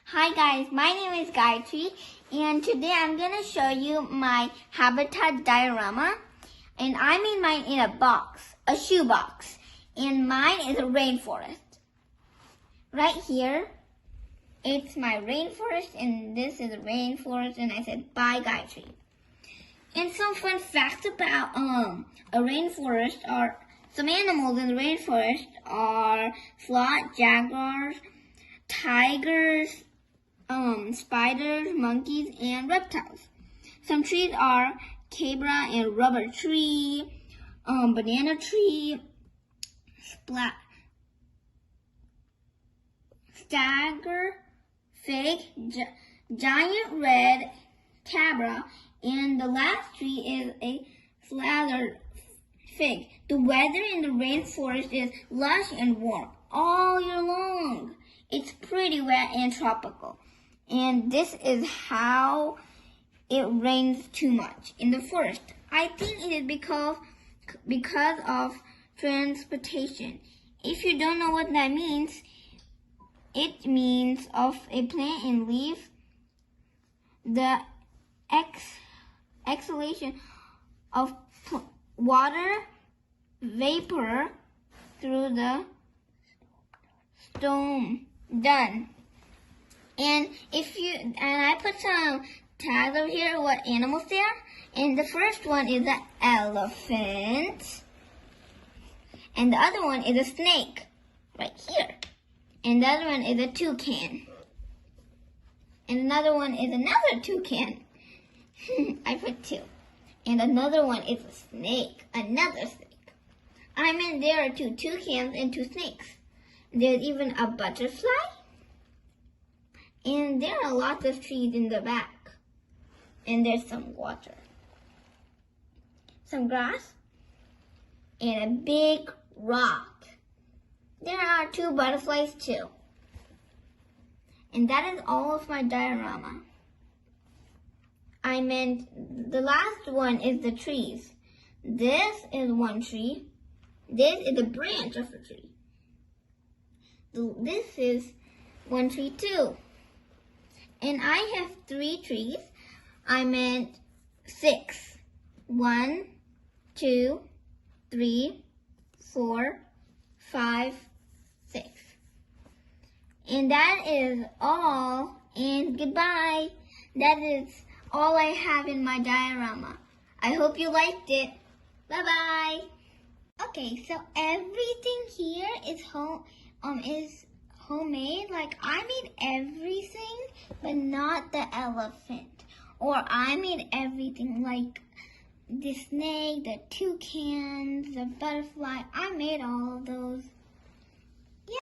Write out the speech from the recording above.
Hi guys, my name is Gayatri and today I'm going to show you my habitat diorama, and I made mine in a box, a shoebox, and mine is a rainforest. Right here, it's my rainforest and this is a rainforest, and I said bye Gayatri. And some fun facts about a rainforest are some animals in the rainforest are sloth, jaguars, tigers, spiders, monkeys, and reptiles. Some trees are cabra and rubber tree, banana tree, stagger, fig, giant red cabra, and the last tree is a slather fig. The weather in the rainforest is lush and warm all year long. It's pretty wet and tropical. And this is how it rains too much in the forest. I think it is because of transportation. If you don't know what that means, it means of a plant and leaves the exhalation of water vapor through the stone. Done. And I put some tags over here what animals they are. And the first one is an elephant. And the other one is a snake right here. And the other one is a toucan. And another one is another toucan. I put two. And another one is a snake. Another snake. I mean, there are two toucans and two snakes. There's even a butterfly. And there are lots of trees in the back. And there's some water. Some grass. And a big rock. There are two butterflies too. And that is all of my diorama. I meant the last one is the trees. This is one tree. This is a branch of a tree. This is one tree too. And I have 3 trees. I meant 6. 1, 2, 3, 4, 5, 6. And that is all. And goodbye. That is all I have in my diorama. I hope you liked it. Bye-bye. Okay, so everything here is homemade. Like, I made everything, but not the elephant. Or I made everything, like the snake, the toucans, the butterfly. I made all of those.